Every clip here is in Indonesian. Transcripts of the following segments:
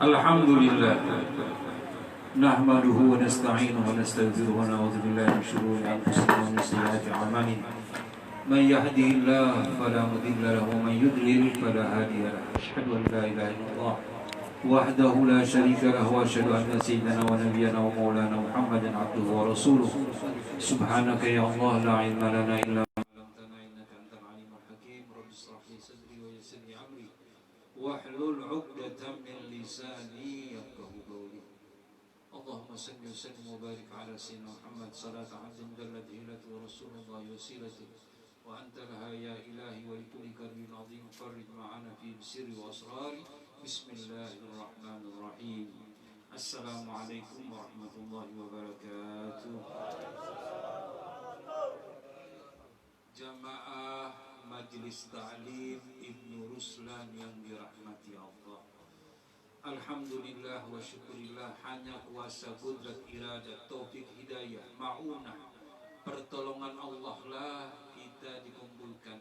Alhamdulillah nahmaduhu wa nasta'inuhu wa nastaghfiruhu wa na'udzu billahi min shururi anfusina wa min sayyiati a'malina man yahdihillahu fala mudilla lahu wa man yudlil fala hadiya lahu asyhadu an la ilaha illallah wahdahu la syarika lahu wa asyhadu anna sayyidana wa nabiyyana wa maulana Muhammadan abduhu wa rasuluhu subhanaka ya Allah la ilma lana illa wahlul 'uqdatam min lisani yafqahu qawli. Allahumma salli wa sallim wa barik ala sayyidina Muhammad salata 'abdin dallat hilatu wa rasulullah wasilati wa anta laha ya ilahi wa likulli karbin 'azim farij ma'ana fi sirri wa asrari. Bismillahirrahmanirrahim. Assalamualaikum warahmatullahi wabarakatuh. Jamaah Majelis Ta'lim Ibnu Ruslan yang dirahmati Allah, alhamdulillah wa syukurillah, hanya kuasa kudrat iradat taufik hidayah ma'unah pertolongan Allah lah kita dikumpulkan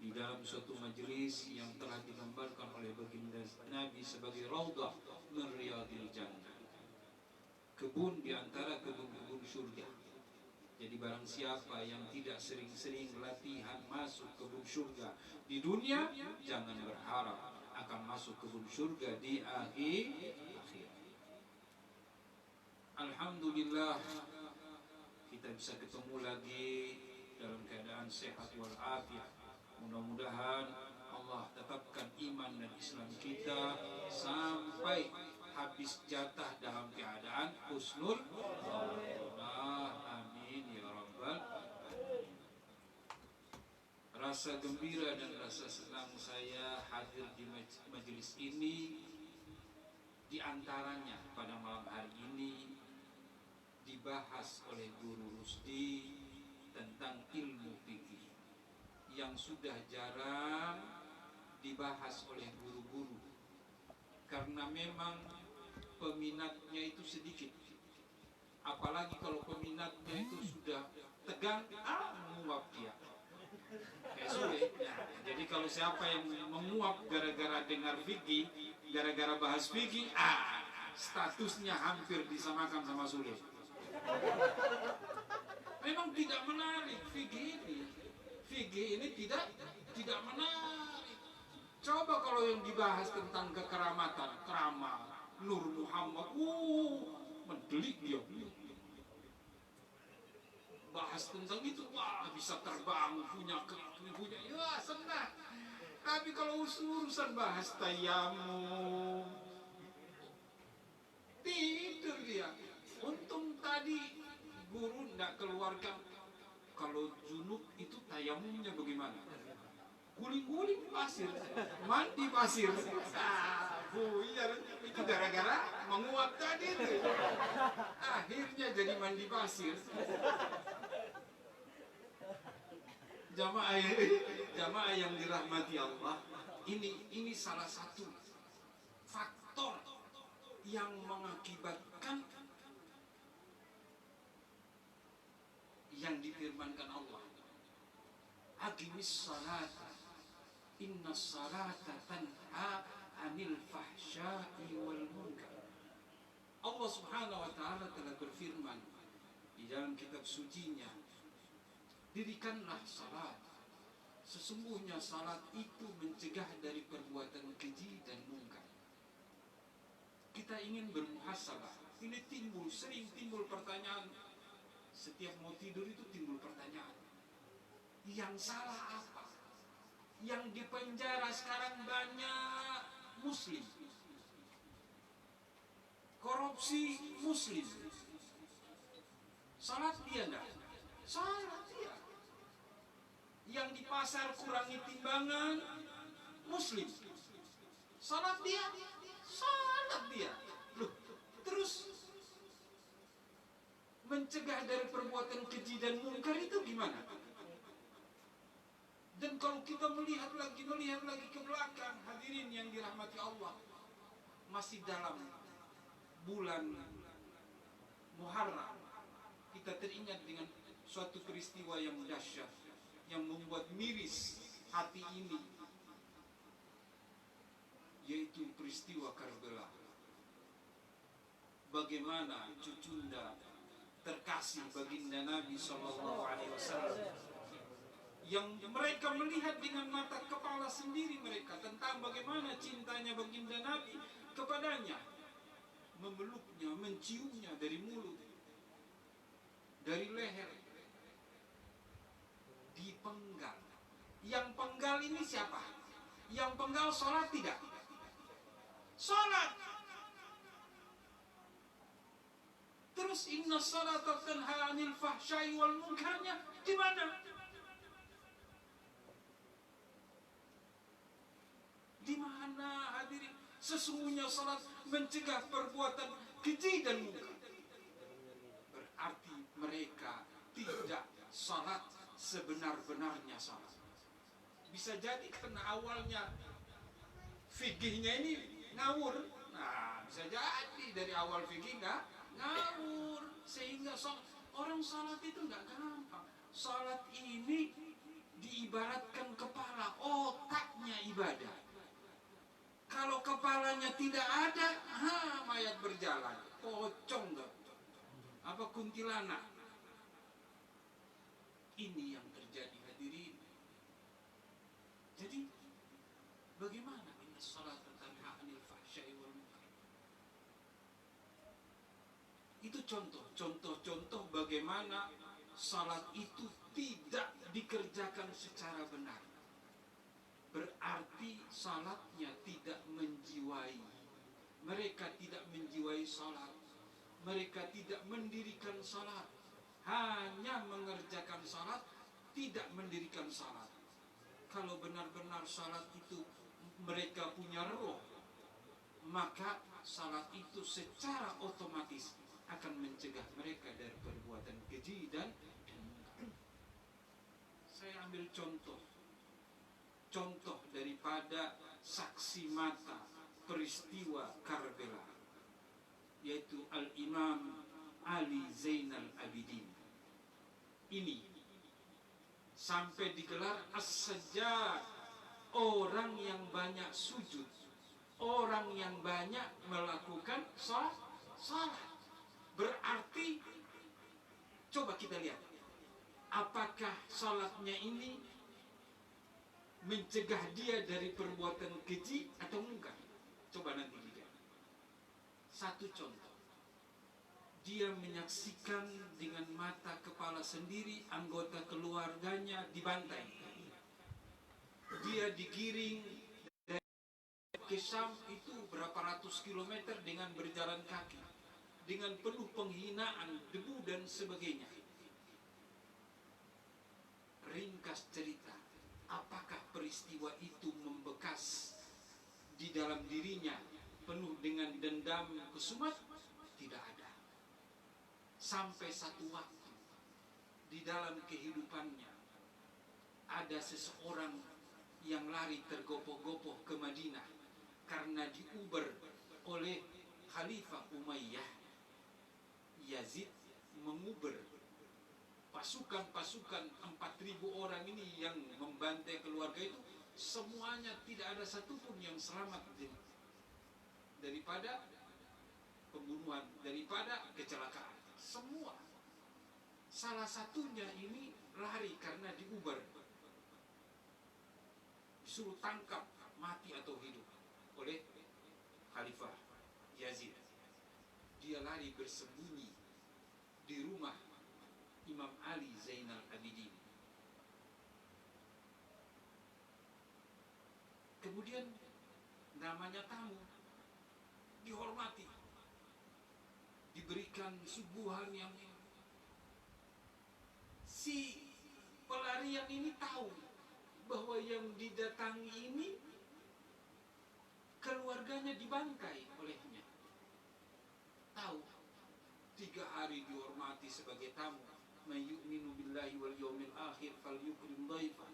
di dalam suatu majelis yang telah digambarkan oleh baginda Nabi sebagai raudhah min riyadil jannah, kebun di antara kebun-kebun surga. Jadi barang siapa yang tidak sering-sering latihan masuk kebun surga di dunia, jangan berharap akan masuk kebun surga di akhir. Alhamdulillah kita bisa ketemu lagi dalam keadaan sehat walafiat. Mudah-mudahan Allah tetapkan iman dan Islam kita sampai habis jatah dalam keadaan husnul khatimah. Rasa gembira dan rasa senang saya hadir di majelis ini, di antaranya pada malam hari ini dibahas oleh Guru Rusdi tentang ilmu fikih yang sudah jarang dibahas oleh guru-guru karena memang peminatnya itu sedikit. Apalagi kalau peminatnya itu sudah tegang, menguap dia. Kayak sulit. Jadi kalau siapa yang menguap gara-gara dengar fikih, gara-gara bahas fikih, statusnya hampir disamakan sama sulit. Memang tidak menarik fikih ini. Fikih ini tidak menarik. Coba kalau yang dibahas tentang kekeramatan, keramat, Nur Muhammad, mendelik dia. Bahas tentang itu, bisa terbang, punya, ya senang. Tapi kalau urusan bahas tayamum, tidur dia. Untung tadi guru tidak keluarkan kalau junub itu tayamumnya bagaimana. Guling-guling pasir, mandi pasir. Buyar, itu gara-gara menguap tadi itu. Akhirnya jadi mandi pasir. Jamaah yang dirahmati Allah, ini salah satu faktor yang mengakibatkan yang difirmankan Allah. Aqimis salata inna salata tanha anil fahsya'i wal munkar. Allah Subhanahu wa ta'ala telah berfirman di dalam kitab sucinya, dirikanlah salat, sesungguhnya salat itu mencegah dari perbuatan keji dan munkar. Kita ingin bermuhasabah. Ini sering timbul pertanyaan. Setiap mau tidur itu timbul pertanyaan. Yang salah apa? Yang di penjara sekarang banyak muslim, korupsi muslim. Salat dia enggak? Salat dia. Yang di pasar kurangi timbangan muslim. Salat dia? Salat dia. Loh, terus mencegah dari perbuatan keji dan munkar itu gimana? Dan kalau kita melihat lagi ke belakang, hadirin yang dirahmati Allah, masih dalam bulan Muharram, kita teringat dengan suatu peristiwa yang dahsyat yang membuat miris hati ini. peristiwa Karbala. Bagaimana cucunda terkasih baginda Nabi SAW, yang mereka melihat dengan mata kepala sendiri mereka tentang bagaimana cintanya baginda Nabi kepadanya, memeluknya, menciumnya dari mulut, dari leher, dipenggal. Yang penggal ini siapa? Yang penggal sholat tidak? Sholat. Terus inna sholata tanha 'anil fahsya'i wal munkarnya di mana? Di mana hadirin? Sesungguhnya salat mencegah perbuatan keji dan munkar. Berarti mereka tidak salat sebenar-benarnya salat. Bisa jadi karena awalnya fikihnya ini ngawur. Nah, bisa jadi dari awal fikih ngawur, sehingga orang salat itu nggak gampang. Salat ini diibaratkan kepala, otaknya ibadah. Kalau kepalanya tidak ada, mayat berjalan, pocong nggak? Apa kuntilanak? Ini yang terjadi hadirin. Jadi bagaimana inna sholata tanha 'anil fahsya'i wal munkar? Itu contoh bagaimana salat itu tidak dikerjakan secara benar. Berarti salatnya tidak menjiwai. Mereka tidak menjiwai salat. Mereka tidak mendirikan salat. Hanya mengerjakan salat, tidak mendirikan salat. Kalau benar-benar salat itu mereka punya roh, maka salat itu secara otomatis akan mencegah mereka dari perbuatan keji dan saya ambil contoh daripada saksi mata peristiwa Karbala, yaitu Al-Imam Ali Zainal Abidin. Ini sampai digelar as-sajjad, orang yang banyak sujud, orang yang banyak melakukan salat. Berarti coba kita lihat, apakah salatnya ini mencegah dia dari perbuatan keji atau munkar? Coba nanti lihat. Satu contoh, dia menyaksikan dengan mata kepala sendiri anggota keluarganya dibantai. Dia digiring dari ke Syam itu berapa ratus kilometer dengan berjalan kaki, dengan penuh penghinaan, debu dan sebagainya. Ringkas cerita, apakah peristiwa itu membekas di dalam dirinya penuh dengan dendam kesumat? Tidak ada. Sampai satu waktu di dalam kehidupannya ada seseorang yang lari tergopoh-gopoh ke Madinah karena diuber oleh Khalifah Umayyah. Yazid menguber pasukan 4.000 orang ini yang membantai keluarga itu, semuanya tidak ada satupun yang selamat daripada pembunuhan, daripada kecelakaan. Semua. Salah satunya ini lari karena diuber, disuruh tangkap, mati atau hidup oleh Khalifah Yazid. Dia lari bersembunyi di rumah Imam Ali Zainal Abidin. Kemudian namanya tamu, dihormati, diberikan suguhan yang si pelarian ini tahu bahwa yang didatangi ini keluarganya dibantai olehnya. Tahu, 3 hari dihormati sebagai tamu. Man yu'minu billahi wal yawmil akhir falyukrim dhaifah.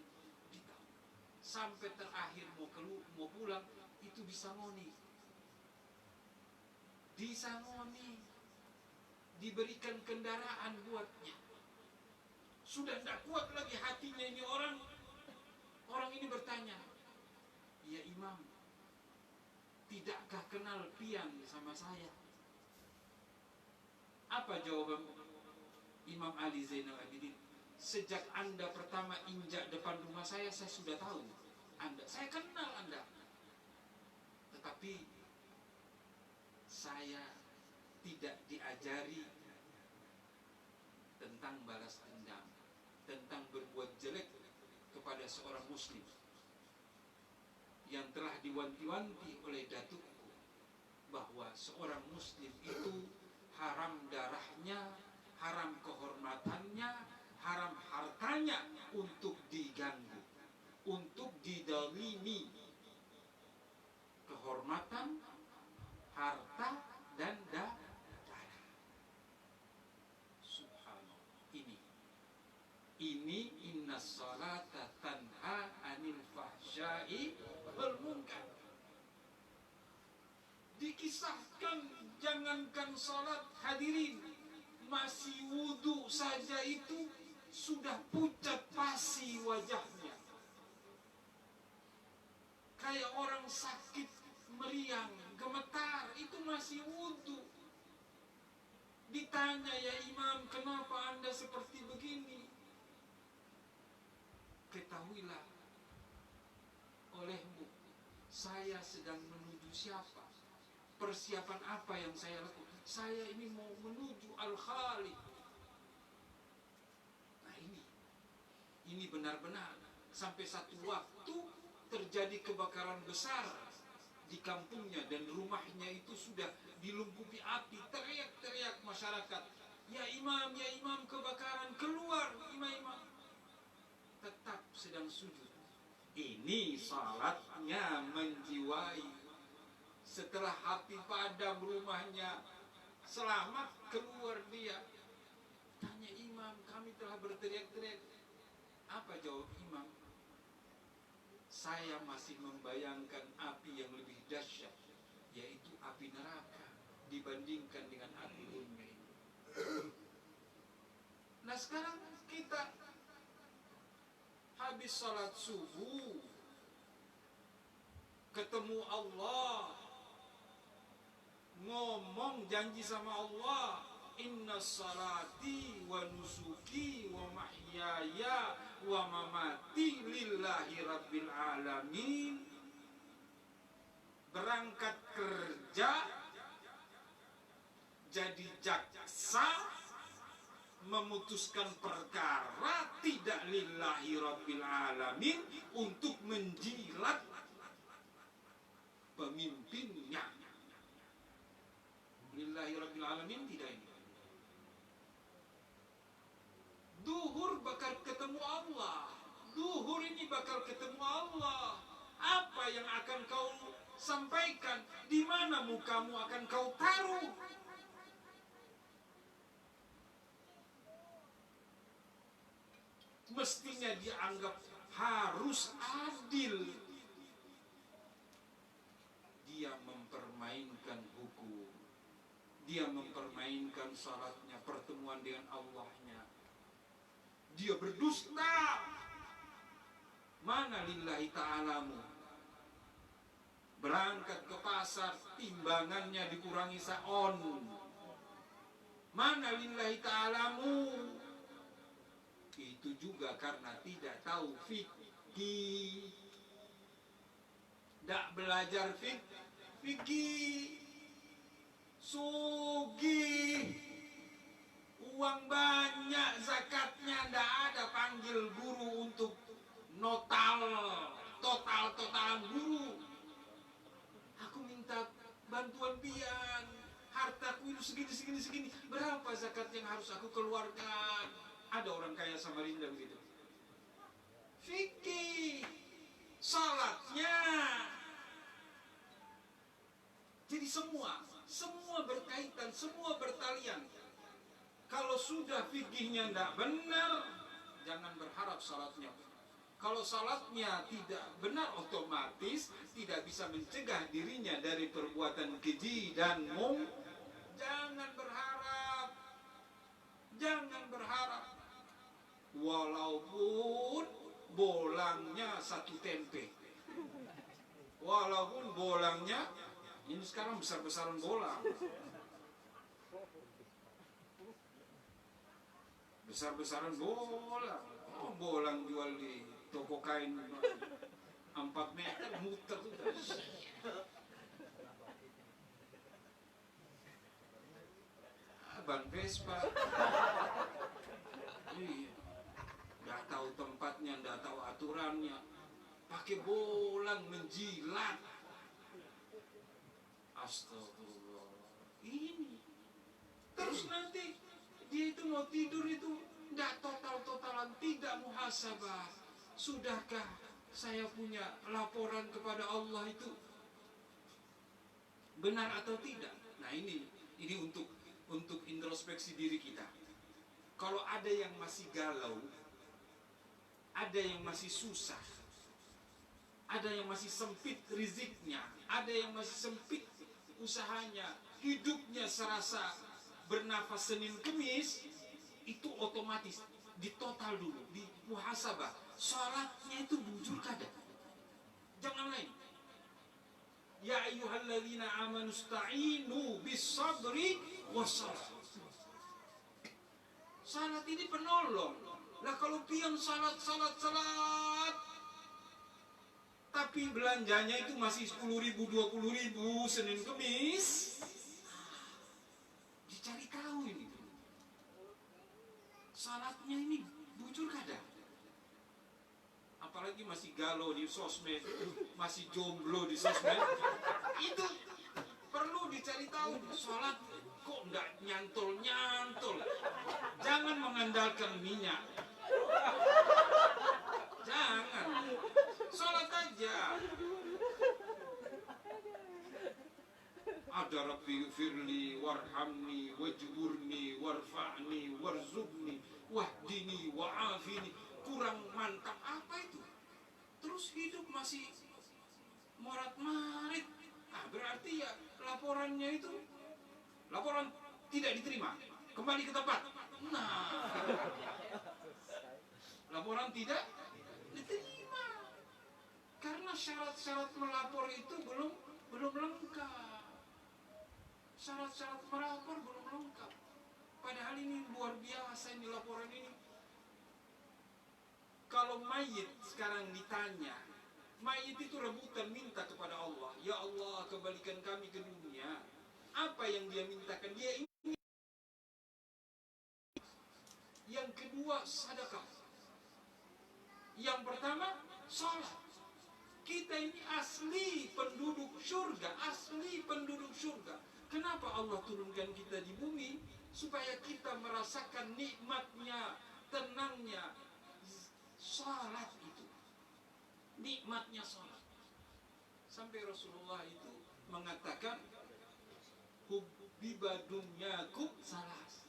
Sampai terakhir mau pulang itu disangoni, diberikan kendaraan buatnya. Sudah tidak kuat lagi hatinya ini orang ini bertanya, ya Imam, tidakkah kenal pian sama saya? Apa jawaban Imam Ali Zainal Abidin? Sejak Anda pertama injak depan rumah saya sudah tahu Anda, saya kenal Anda. Tetapi saya tidak diajari tentang balas dendam, tentang berbuat jelek kepada seorang muslim yang telah diwanti-wanti oleh datukku bahwa seorang muslim itu haram darahnya, haram kehormatannya, haram hartanya untuk diganggu, untuk didalimi. Kehormatan, harta, dan darah. Subhanallah. Ini inna salata tanha anil fahsyai wal munkar. Dikisahkan, jangankan salat, hadirin, masih wudu saja itu sudah pucat pasi wajahnya, kayak orang sakit meriang, gemetar, itu masih wudu. Ditanya, ya Imam, kenapa Anda seperti begini? Ketahuilah olehmu, saya sedang menuju siapa? Persiapan apa yang saya lakukan? Saya ini mau menuju Al-Khaliq. Nah ini benar-benar sampai satu waktu terjadi kebakaran besar di kampungnya dan rumahnya itu sudah dilumpuhi api. Teriak-teriak masyarakat, ya Imam, kebakaran, keluar imam. Tetap sedang sujud. Ini salatnya menjiwai. Setelah api padam rumahnya, selamat keluar dia. Tanya imam, kami telah berteriak-teriak. Apa jawab imam? Saya masih membayangkan api yang lebih dahsyat, yaitu api neraka, dibandingkan dengan api dunia. Nah sekarang kita habis sholat subuh, ketemu Allah, ngomong janji sama Allah, inna salati wa nusuki wa mahyaya wa mamati lillahi rabbil alamin. Berangkat kerja, jadi jaksa, memutuskan perkara tidak lillahi rabbil alamin, untuk menjilat pemimpinnya. Lillahi rabbil alamin tidak ini. Duhur bakal ketemu Allah. Duhur ini bakal ketemu Allah. Apa yang akan kau sampaikan? Di mana mukamu akan kau taruh? Mestinya dianggap harus adil. Dia mempermainkan hukum, dia mempermainkan salatnya, pertemuan dengan Allahnya. Dia berdusta. Mana lillahi ta'alamu? Berangkat ke pasar, timbangannya dikurangi saon. Mana lillahi ta'alamu? Itu juga karena tidak tahu fikih, tidak belajar fikih. Sugih, uang banyak, zakatnya tidak ada, panggil guru untuk total guru. Aku minta bantuan pian, hartaku itu segini. Berapa zakat yang harus aku keluarkan? Ada orang kaya Samarinda begitu. Fikih, salatnya. Jadi semua berkaitan, semua bertalian. Kalau sudah fikihnya tidak benar, jangan berharap salatnya. Kalau salatnya tidak benar, otomatis tidak bisa mencegah dirinya dari perbuatan keji dan jangan berharap. Walaupun bolangnya satu tempe, walaupun bolangnya Ini sekarang besar-besaran bola. Besar-besaran bola. Oh, bola jual di toko kain 4 meter muter tuh. Ban Vespa. Iya. Nggak tahu tempatnya, nggak tahu aturannya. Pakai bolang menjilat. Astagfirullah. Ini. Terus nanti dia itu mau tidur itu nggak total-totalan, tidak muhasabah. Sudahkah saya punya laporan kepada Allah itu benar atau tidak? Nah ini untuk introspeksi diri kita. Kalau ada yang masih galau, ada yang masih susah, ada yang masih sempit riziknya, ada yang masih sempit usahanya, hidupnya serasa bernafas Senin Kemis, itu otomatis ditotal dulu, di muhasabah. Salatnya itu bujur kada, jangan lain. Ya ayyuhalladzina amanu sta'inu bis-sabri was-salat. Salat ini penolong. Lah kalau pian salat tapi belanjanya itu masih 10.000, 20.000 Senin Kemis, dicari tahu ini. Salatnya ini bujur kada? Apalagi masih galau di sosmed, masih jomblo di sosmed, itu perlu dicari tahu. Salat kok enggak nyantol-nyantol. Jangan mengandalkan minyak. Jangan. Salat aja. Ada Rabbi firli warhamni wajburni warfa'ni warzuqni wahdini wa'afini. Kurang mantap apa itu? Terus hidup masih morat-marit. Berarti ya laporannya itu laporan tidak diterima. Kembali ke tempat. Nah, laporan tidak diterima. Karena syarat-syarat melapor itu belum lengkap. Syarat-syarat melapor belum lengkap. Padahal ini luar biasa ini laporan ini. Kalau mayit sekarang ditanya, mayit itu rebutan minta kepada Allah, ya Allah kembalikan kami ke dunia. Apa yang dia mintakan? Dia ingin. Yang kedua sedekah. Yang pertama salat. Kita ini asli penduduk surga, asli penduduk surga. Kenapa Allah turunkan kita di bumi? Supaya kita merasakan nikmatnya, tenangnya salat itu. Nikmatnya salat. Sampai Rasulullah itu mengatakan hubbiba dunyakum salas.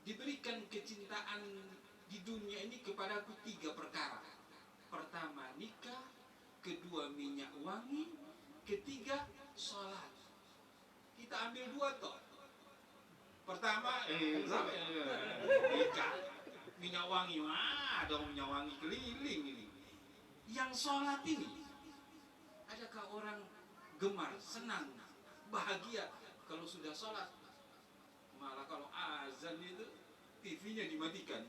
Diberikan kecintaan di dunia ini kepadaku 3 perkara. Pertama nikah, kedua minyak wangi, ketiga salat. Kita ambil 2 toh. Pertama nikah, minyak wangi. Ada minyak wangi keliling ini. Yang salat ini, adakah orang gemar, senang, bahagia kalau sudah salat? Malah kalau azan itu TV-nya dimatikan.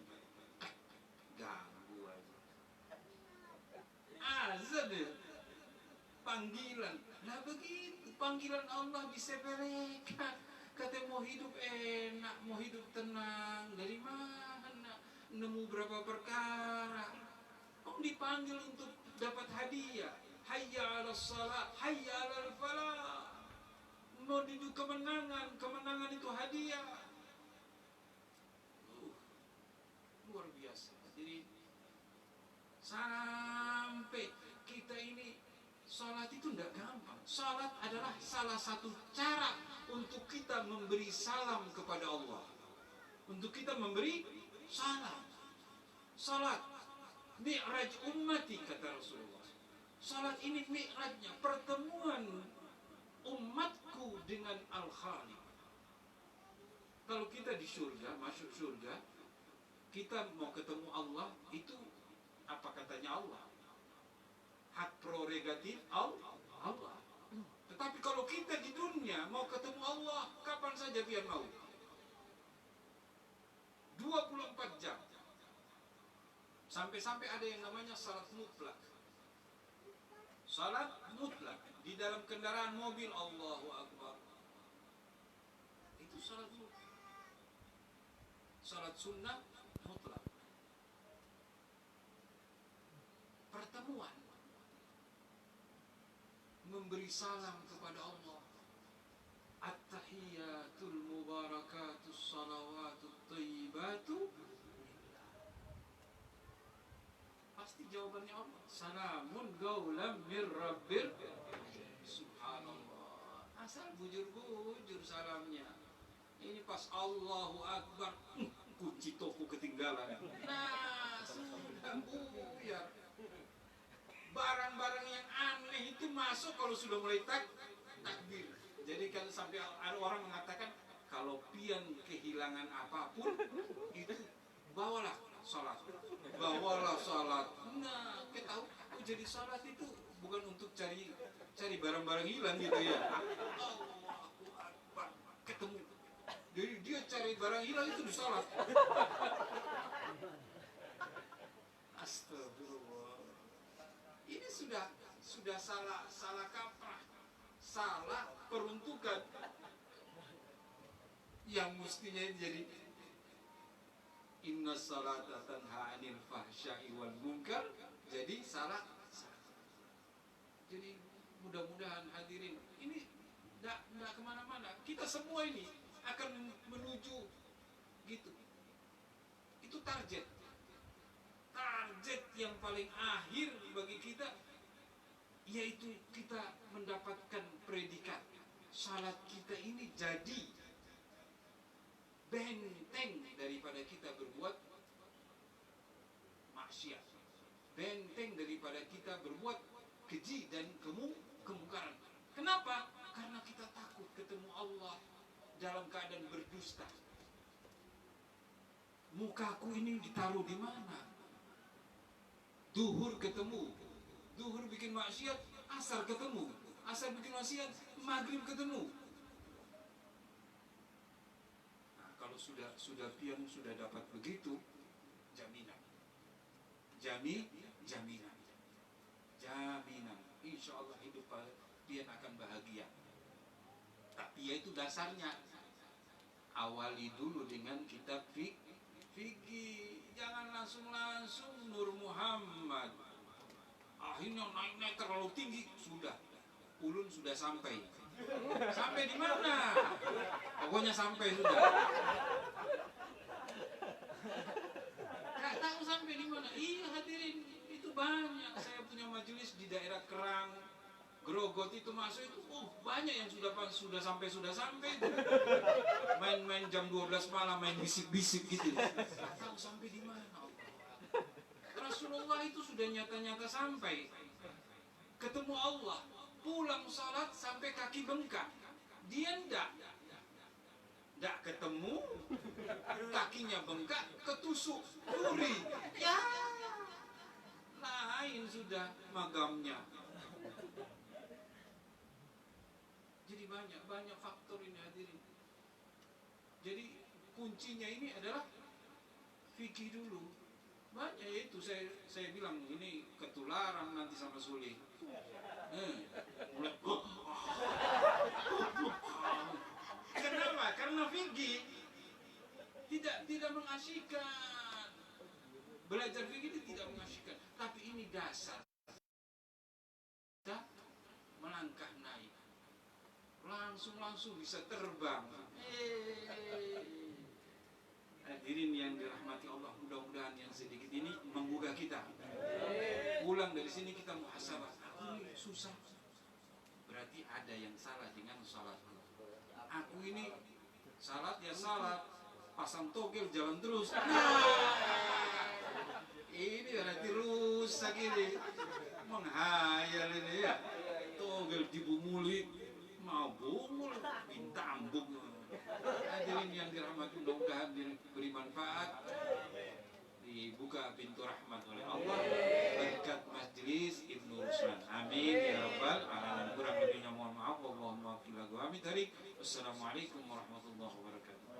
Ganggu aja. Azan ya, panggilan. Nah begitu, panggilan Allah disepelekan. Kata mau hidup enak, mau hidup tenang. Dari mana? Nemu berapa perkara. Dipanggil untuk dapat hadiah. Hayya 'alas shalah, hayya 'alal falah. Mau menuju kemenangan, kemenangan itu hadiah. Luar biasa. Jadi sampai kita ini salat itu tidak gampang. Salat adalah salah satu cara untuk kita memberi salam kepada Allah. Untuk kita memberi salam. Salat mi'raj ummati, kata Rasulullah. Salat ini mi'rajnya, pertemuan umatku dengan Al-Khaliq. Kalau kita di surga, masuk surga, kita mau ketemu Allah, itu apa katanya Allah? Hak prerogatif Allah. Tetapi kalau kita Allah kapan saja pian mau. 24 jam. Sampai-sampai ada yang namanya salat mutlak. Salat mutlak di dalam kendaraan mobil, Allahu Akbar. Itu salat mutlak. Salat sunnah mutlak. Pertemuan memberi salam kepada Allah. At-tahiyatul mubarakatus salawatut thayyibatu. Pasti jawabannya Allah. Salamun qaulam mir rabbir. Subhanallah. Asal bujur-bujur salamnya. Ini pas Allahu Akbar, kunci toko ketinggalan. Nah, sudah buyar. Barang-barang yang aneh itu masuk kalau sudah mulai takbir. Jadi kalau sampai ada orang mengatakan kalau pian kehilangan apapun itu bawalah salat. Bawalah salat. Nah, kita tahu jadi salat itu bukan untuk cari barang-barang hilang gitu ya. Allahu Akbar. Ketemu. Jadi dia cari barang hilang itu di salat. Astagfirullah. Ini sudah salah kaprah. Salah peruntukan. Yang mestinya jadi inna salata tanha 'anil fahsya'i wal munkar, jadi salah. Jadi mudah-mudahan hadirin ini enggak kemana-mana. Kita semua ini akan menuju gitu. Itu target yang paling akhir bagi kita, yaitu kita mendapatkan predikat salat kita ini jadi benteng daripada kita berbuat maksiat, benteng daripada kita berbuat keji dan kemungkaran. Kenapa? Karena kita takut ketemu Allah dalam keadaan berdusta. Mukaku ini ditaruh di mana? Duhur ketemu, duhur bikin maksiat, asar ketemu, asar bikin maksiat, maghrib ketemu. Nah, kalau sudah dapat begitu, jaminan, jaminan. Insya Allah hidup dia akan bahagia. Tapi ya itu dasarnya. Awali dulu dengan kitab fikih, jangan langsung Nur Muhammad. Akhirnya naik terlalu tinggi, sudah ulun sudah sampai. Sampai di mana? Pokoknya sampai sudah. Gak tahu sampai di mana. Iya hadirin, itu banyak. Saya punya majelis di daerah Kerang, Grogot itu masuk itu, banyak yang sudah sampai. Main jam 12 malam, main bisik-bisik gitu. Gak tahu sampai di mana. Rasulullah itu sudah nyata-nyata sampai ketemu Allah, pulang salat sampai kaki bengkak. Dia enggak ketemu, kakinya bengkak, ketusuk duri. Ya, lain sudah magamnya. Jadi banyak faktor ini hadirin. Jadi kuncinya ini adalah fikih dulu. Banyak itu saya bilang ini ketularan nanti sama Suli. Mulai kenapa? Karena fikih tidak mengasyikkan. Belajar fikih itu tidak mengasyikkan, tapi ini dasar kita melangkah naik. Langsung bisa terbang. Hadirin yang dirahmati Allah, mudah-mudahan yang sedikit ini menggugah kita. Pulang dari sini kita muhasabah. Aku ini susah. Berarti ada yang salah dengan salatku. Aku ini salat ya salat, pasang togel jalan terus. Ini berarti rusak ini. Menghayal ini ya. Togel dibumuli, mau bumul, bintambung. Hadirin yang dirahmati, mudah-mudahan diberi manfaat, dibuka pintu rahmat oleh Allah berkat majelis Ibnu Ruslan. Amin ya rabbal alamin. Kurang lebihnya mohon maaf. Wallahul muwaffiq. Amin. Wassalamualaikum warahmatullahi wabarakatuh.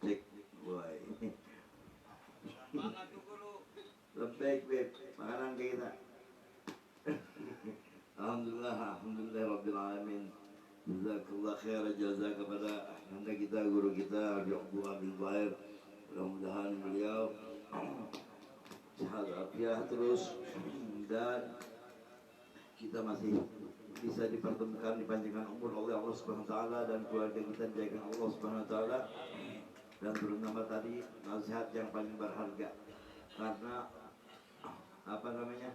Cek, boy. Lebih, beb, makanan kita. Alhamdulillah Rabbil Alamin. Jazakallah khair, jazak kepada anda kita, guru kita Abdullah bin Bair. Mudah-mudahan beliau sehat afiat terus dan kita masih bisa dipertemukan, dipanjangkan umur oleh Allah Subhanahu wa taala dan keluarga kita dijaga Allah Subhanahu wa taala. Dan terutama tadi nasihat yang paling berharga, karena apa namanya,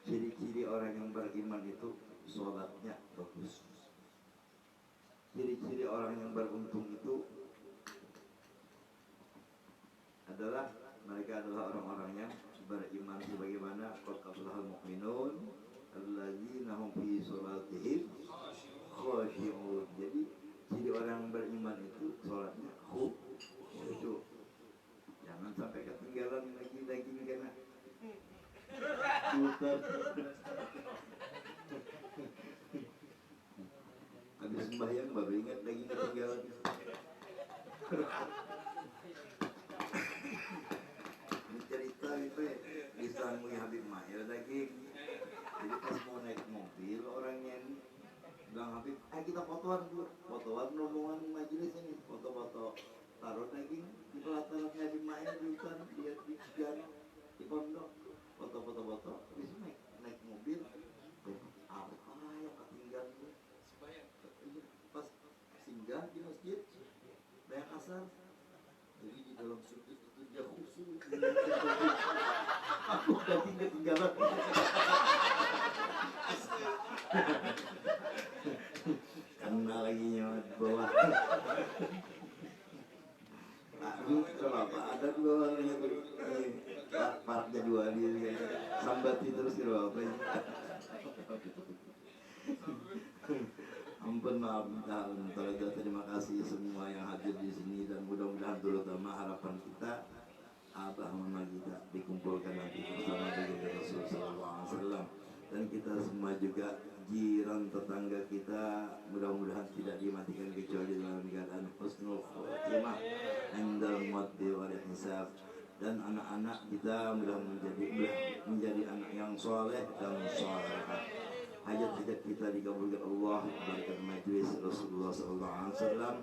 ciri-ciri orang yang beriman itu sholatnya bagus. Ciri-ciri orang yang beruntung itu adalah mereka adalah orang-orang yang beriman sebagaimana qad aflahal mu'minun alladzina hum fi sholatihim khashi'un. Jadi ciri orang beriman itu sholatnya khusyuk. Jangan sampai ketinggalan lagi karena putar. Habis sembahyang baru ingat lagi ketinggalan. Cerita itu disangui Habib Mahir daging. Jadi pas mau naik mobil orangnya ini bilang, Habib, kita fotoan dulu. Fotoan rombongan majelis ini, foto-foto taruh daging di pelataran Habib Mahir di hutan, lihat di jalan di pondok, foto-foto habis naik mobil. Apa yang ketinggalan tuh? Pas singgah di masjid bayang asar, jadi di dalam sujud itu dia khusyuk. Aku udah ketinggalan. Karena lagi nyawat bawah. Kenapa? Ada dua orangnya tuh paraknya dua dia sambati terus kira apa ini. Ampun, maaf, terima kasih semua yang hadir di sini dan mudah-mudahan terutama harapan kita abah mama kita dikumpulkan nanti bersama dengan Rasul Sallallahu Alaihi Wasallam, dan kita semua juga jiran tetangga kita mudah-mudahan tidak dimatikan kecuali dalam keadaan husnul khotimah indal mauti wal hisab, dan anak-anak kita mudah menjadi anak yang soleh dan solehah. Hajat-hajat kita dikabulkan Allah berkat majlis Rasulullah SAW,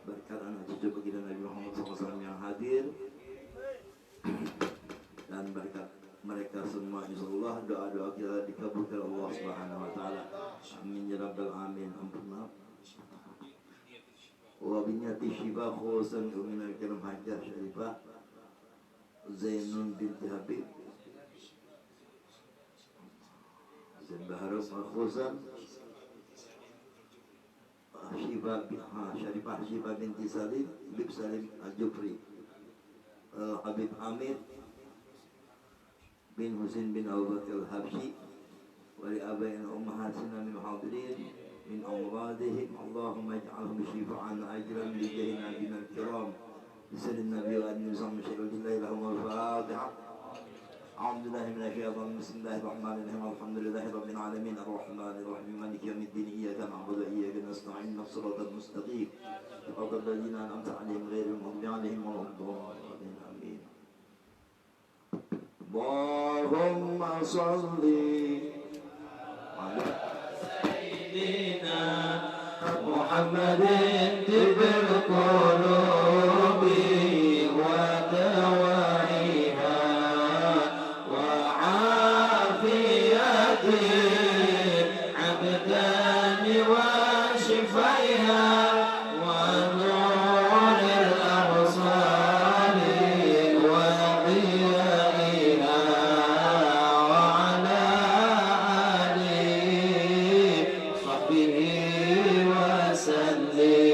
berkat anak cucu baginda Nabi Muhammad SAW yang hadir, dan berkat mereka semua insyaallah doa-doa kita dikabulkan Allah Subhanahu wa taala. Amin ya rabbal alamin. Ampun. Wa binyati syifa khususan min al-kalam Hajar Syarifah Zainun binti Habib Zain Baharum khususan Syarifah Syifa binti Salim Bib Salim Al-Jufri Habib Hamid bin Husain bin Abu Bakar Al-Habsyi wa li abaina ummahatina min hadirin min awradihim Allahumma ij'alhum shifa'an ajran li jahi nabiyina al-kiram bisalin nabiy wa anni sallallahu alaihi lahum al-fatiha. A'udzu billahi minasy syaithanir rajim. Bismillahirrahmanirrahim. Alhamdulillahi rabbil alamin arrahmanir rahim maliki yaumiddin iyyaka na'budu wa iyyaka nasta'in ihdinas siratal mustaqim siratal ladzina an'amta 'alaihim ghairil maghdubi 'alaihim waladdallin. Amin. Allahumma shalli ala sayyidina Muhammadin tibbil qulubi wa dawaiha wa afiyati abdani wa shifaiha wa nuril absari wa وسلم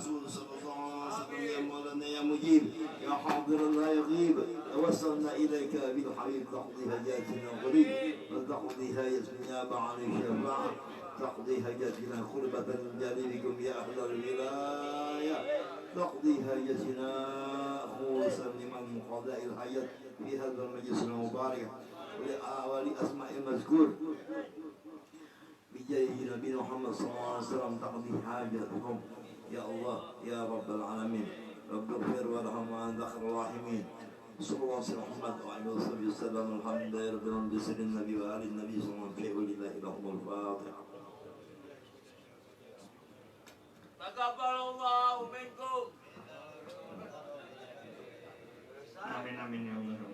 الرسول صلى الله عليه وسلم يا مولانا يا مجيب يا حاضر لا يغيب توسلنا إليك بالحبيب تقضي حاجاتنا قريب وتقضي حاجتنا بعد الشفاعة تقضي حاجتنا قربة من جانبكم يا أهل الولاية تقضي حاجتنا خلصا لمن قضاء الحاجات في هذا المجلس المبارك ولأسماء المذكور بجاه نبي محمد صلى الله عليه وسلم تقضي حاجتهم يا الله يا رب العالمين رب اغفر وارحم وأنت خير الراحمين صلى الله عليه محمد وعلى آله وسلم الحمد لله رب العالمين بسر النبي وآل النبي صلى الله عليه وسلم ولله لهم الفاتحة تقبل الله منكم. Amin amin ya Allah.